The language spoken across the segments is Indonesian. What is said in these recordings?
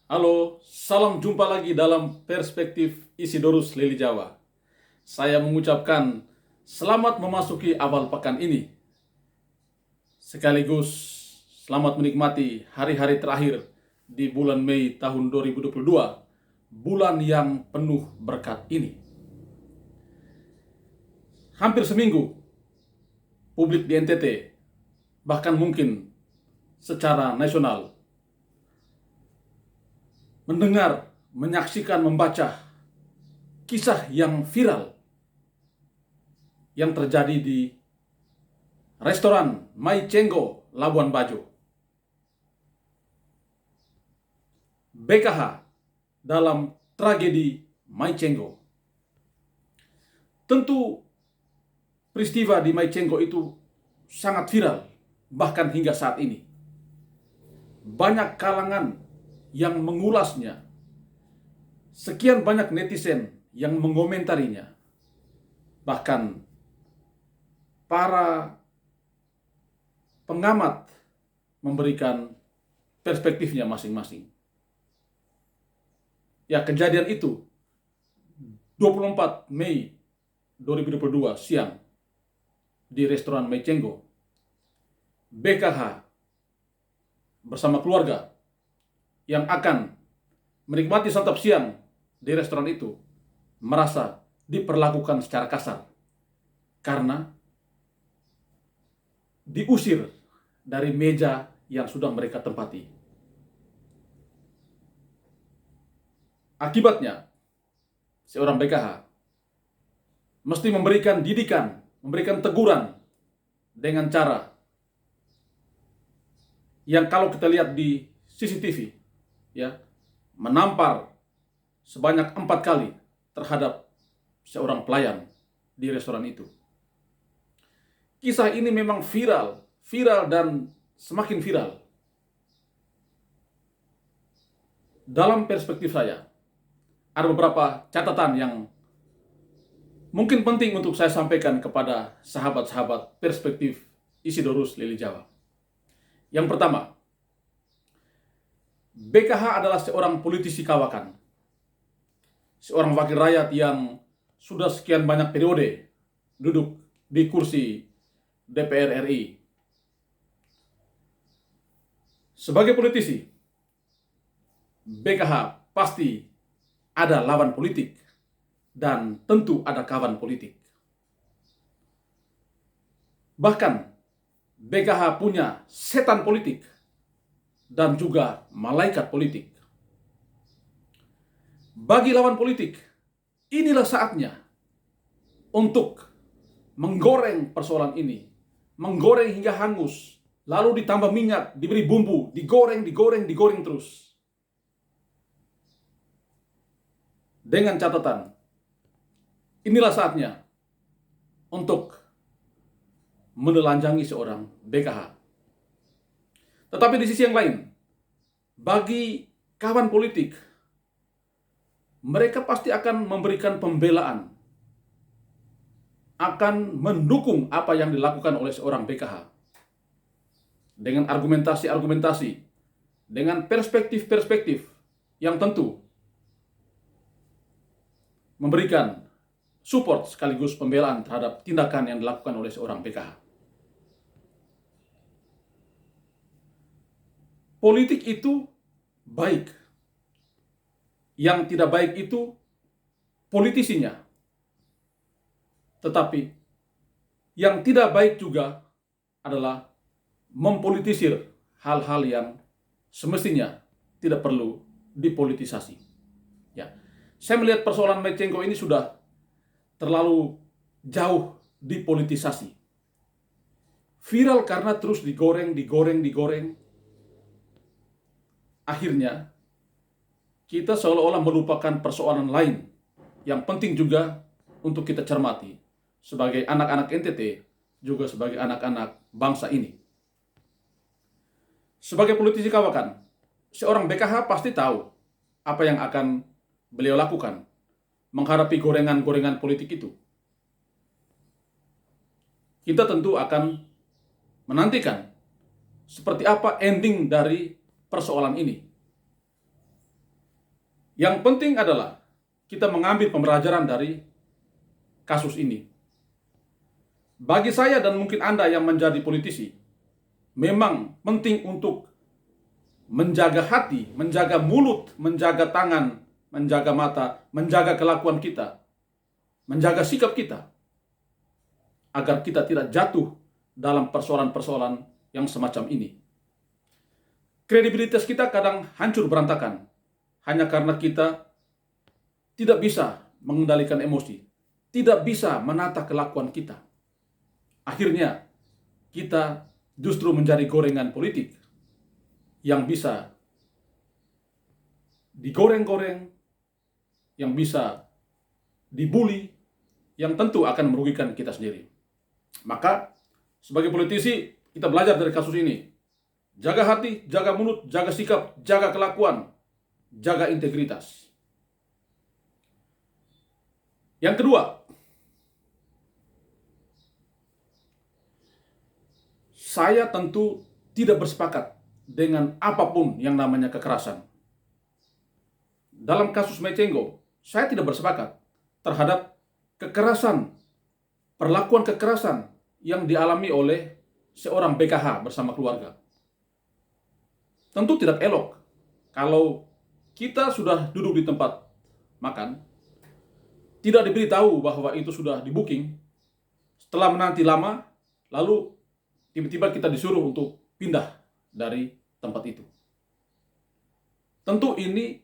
Halo, salam jumpa lagi dalam perspektif Isidorus Lili Jawa. Saya mengucapkan selamat memasuki awal pekan ini. Sekaligus selamat menikmati hari-hari terakhir di bulan Mei tahun 2022, bulan yang penuh berkat ini. Hampir seminggu, publik di NTT, bahkan mungkin secara nasional, mendengar, menyaksikan, membaca kisah yang viral yang terjadi di restoran Mai Cenggo, Labuan Bajo. BKH dalam tragedi Mai Cenggo. Tentu peristiwa di Mai Cenggo itu sangat viral, bahkan hingga saat ini. Banyak kalangan yang mengulasnya. Sekian banyak netizen yang mengomentarinya. Bahkan para pengamat memberikan perspektifnya masing-masing. Ya, kejadian itu 24 Mei 2022 siang di restoran Mai Cenggo. BKH bersama keluarga yang akan menikmati santap siang di restoran itu merasa diperlakukan secara kasar karena diusir dari meja yang sudah mereka tempati. Akibatnya, seorang BKH mesti memberikan didikan, memberikan teguran dengan cara yang kalau kita lihat di CCTV, ya, menampar sebanyak 4 kali terhadap seorang pelayan di restoran itu. Kisah ini memang viral dan semakin viral. Dalam perspektif saya, ada beberapa catatan yang mungkin penting untuk saya sampaikan kepada sahabat-sahabat perspektif Isidorus Lili Jawa. Yang pertama, BKH adalah seorang politisi kawakan. Seorang wakil rakyat yang sudah sekian banyak periode duduk di kursi DPR RI. Sebagai politisi, BKH pasti ada lawan politik dan tentu ada kawan politik. Bahkan BKH punya setan politik dan juga malaikat politik. Bagi lawan politik, inilah saatnya untuk menggoreng persoalan ini, menggoreng hingga hangus, lalu ditambah minyak, diberi bumbu, digoreng terus. Dengan catatan, inilah saatnya untuk menelanjangi seorang BKH. Tetapi di sisi yang lain, bagi kawan politik, mereka pasti akan memberikan pembelaan, akan mendukung apa yang dilakukan oleh seorang BKH. Dengan argumentasi-argumentasi, dengan perspektif-perspektif yang tentu memberikan support sekaligus pembelaan terhadap tindakan yang dilakukan oleh seorang BKH. Politik itu baik. Yang tidak baik itu politisinya. Tetapi yang tidak baik juga adalah mempolitisir hal-hal yang semestinya tidak perlu dipolitisasi. Ya, saya melihat persoalan Mai Cenggo ini sudah terlalu jauh dipolitisasi. Viral karena terus digoreng. Akhirnya, kita seolah-olah melupakan persoalan lain yang penting juga untuk kita cermati sebagai anak-anak NTT, juga sebagai anak-anak bangsa ini. Sebagai politisi kawakan, seorang BKH pasti tahu apa yang akan beliau lakukan menghadapi gorengan-gorengan politik itu. Kita tentu akan menantikan seperti apa ending dari persoalan ini. Yang penting adalah kita mengambil pembelajaran dari kasus ini. Bagi saya dan mungkin Anda yang menjadi politisi, memang penting untuk menjaga hati, menjaga mulut, menjaga tangan, menjaga mata, menjaga kelakuan kita, menjaga sikap kita, agar kita tidak jatuh dalam persoalan-persoalan yang semacam ini. Kredibilitas kita kadang hancur berantakan, hanya karena kita tidak bisa mengendalikan emosi, tidak bisa menata kelakuan kita. Akhirnya, kita justru menjadi gorengan politik yang bisa digoreng-goreng, yang bisa dibully, yang tentu akan merugikan kita sendiri. Maka, sebagai politisi, kita belajar dari kasus ini. Jaga hati, jaga mulut, jaga sikap, jaga kelakuan, jaga integritas. Yang kedua, saya tentu tidak bersepakat dengan apapun yang namanya kekerasan. Dalam kasus Mecenggo, saya tidak bersepakat terhadap kekerasan, perlakuan kekerasan yang dialami oleh seorang BKH bersama keluarga. Tentu tidak elok kalau kita sudah duduk di tempat makan, tidak diberitahu bahwa itu sudah di-booking, setelah menanti lama, lalu tiba-tiba kita disuruh untuk pindah dari tempat itu. Tentu ini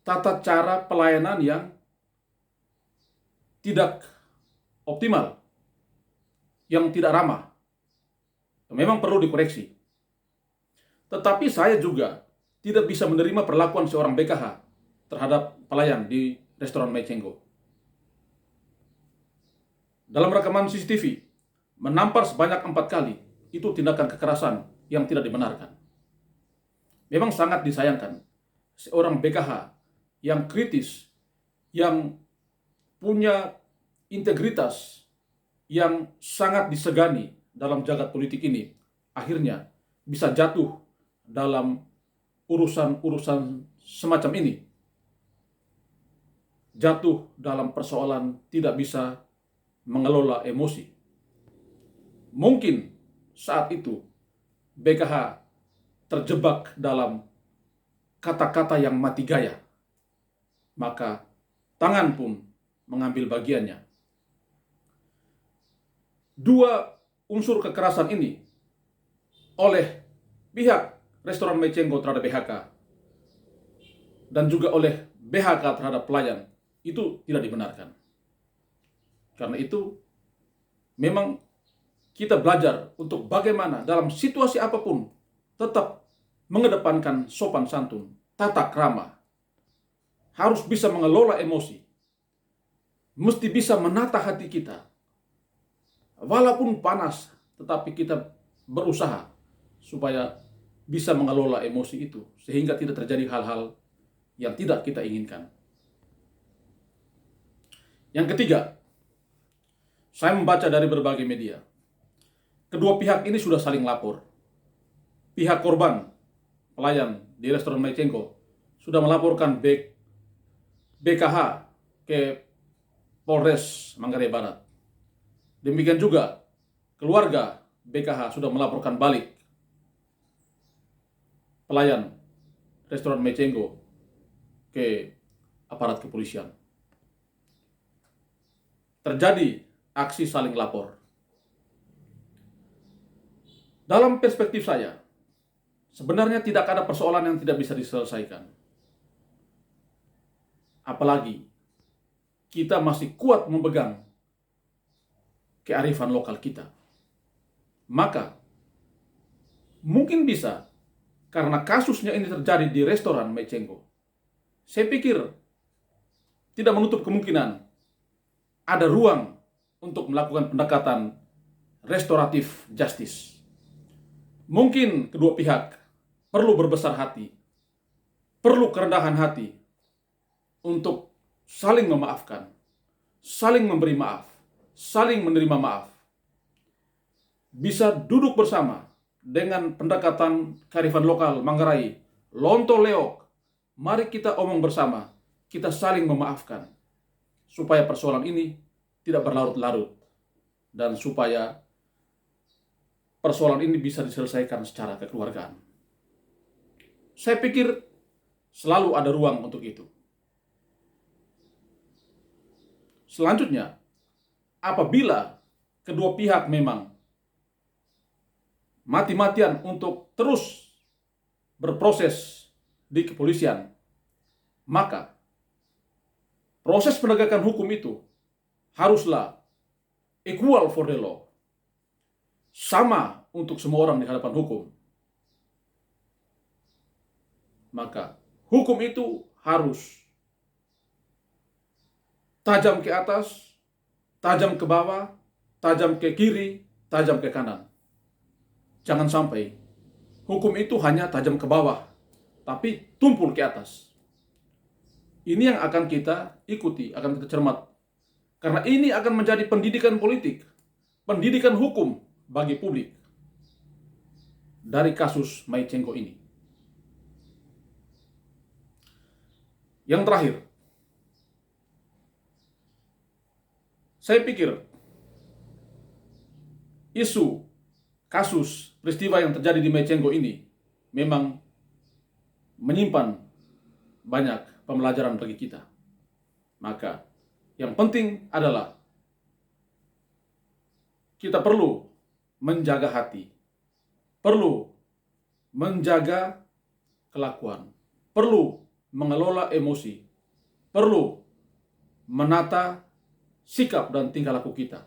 tata cara pelayanan yang tidak optimal, yang tidak ramah. Memang perlu dikoreksi. Tetapi saya juga tidak bisa menerima perlakuan seorang BKH terhadap pelayan di restoran Mecenggo. Dalam rekaman CCTV, menampar sebanyak 4 kali, itu tindakan kekerasan yang tidak dibenarkan. Memang sangat disayangkan, seorang BKH yang kritis, yang punya integritas, yang sangat disegani dalam jagat politik ini, akhirnya bisa jatuh dalam urusan-urusan semacam ini. Jatuh dalam persoalan tidak bisa mengelola emosi. Mungkin saat itu BKH terjebak dalam kata-kata yang mati gaya, maka tangan pun mengambil bagiannya. Dua unsur kekerasan ini oleh pihak restoran Mecenggo terhadap BHK dan juga oleh BHK terhadap pelayan itu tidak dibenarkan. Karena itu memang kita belajar untuk bagaimana dalam situasi apapun tetap mengedepankan sopan santun, tata krama. Harus bisa mengelola emosi. Mesti bisa menata hati kita. Walaupun panas, tetapi kita berusaha supaya bisa mengelola emosi itu sehingga tidak terjadi hal-hal yang tidak kita inginkan. Yang ketiga, saya membaca dari berbagai media. Kedua pihak ini sudah saling lapor. Pihak korban, pelayan di restoran Mecenggo, sudah melaporkan BKH ke Polres Manggarai Barat. Demikian juga keluarga BKH sudah melaporkan balik pelayan restoran Mecenggo ke aparat kepolisian. Terjadi aksi saling lapor. Dalam perspektif saya, sebenarnya tidak ada persoalan yang tidak bisa diselesaikan. Apalagi kita masih kuat memegang kearifan lokal kita. Maka mungkin bisa, karena kasusnya ini terjadi di restoran Mecenggo, saya pikir tidak menutup kemungkinan ada ruang untuk melakukan pendekatan restoratif justice. Mungkin kedua pihak perlu berbesar hati, perlu kerendahan hati untuk saling memaafkan, saling memberi maaf, saling menerima maaf. Bisa duduk bersama dengan pendekatan kearifan lokal Manggarai, Lonto Leok, mari kita omong bersama, kita saling memaafkan, supaya persoalan ini tidak berlarut-larut, dan supaya persoalan ini bisa diselesaikan secara kekeluargaan. Saya pikir selalu ada ruang untuk itu. Selanjutnya, apabila kedua pihak memang mati-matian untuk terus berproses di kepolisian, maka proses penegakan hukum itu haruslah equal for the law, sama untuk semua orang di hadapan hukum. Maka hukum itu harus tajam ke atas, tajam ke bawah, tajam ke kiri, tajam ke kanan. Jangan sampai hukum itu hanya tajam ke bawah, tapi tumpul ke atas. Ini yang akan kita ikuti, akan kita cermat. Karena ini akan menjadi pendidikan politik, pendidikan hukum bagi publik dari kasus Mei Cheng Ko ini. Yang terakhir, saya pikir isu kasus peristiwa yang terjadi di Mei Cheng Ko ini memang menyimpan banyak pembelajaran bagi kita. Maka yang penting adalah kita perlu menjaga hati, perlu menjaga kelakuan, perlu mengelola emosi, perlu menata sikap dan tingkah laku kita,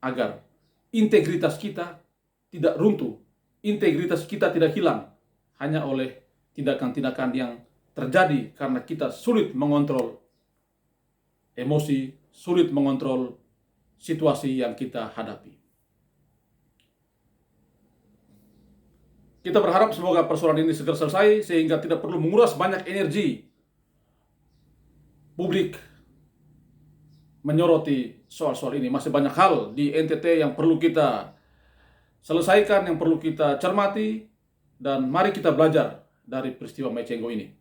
agar integritas kita tidak runtuh, integritas kita tidak hilang hanya oleh tindakan-tindakan yang terjadi karena kita sulit mengontrol emosi, sulit mengontrol situasi yang kita hadapi. Kita berharap semoga persoalan ini segera selesai sehingga tidak perlu menguras banyak energi publik menyoroti soal-soal ini. Masih banyak hal di NTT yang perlu kita selesaikan, yang perlu kita cermati, dan mari kita belajar dari peristiwa Mei Cheng Ko ini.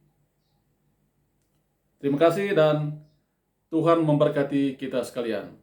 Terima kasih dan Tuhan memberkati kita sekalian.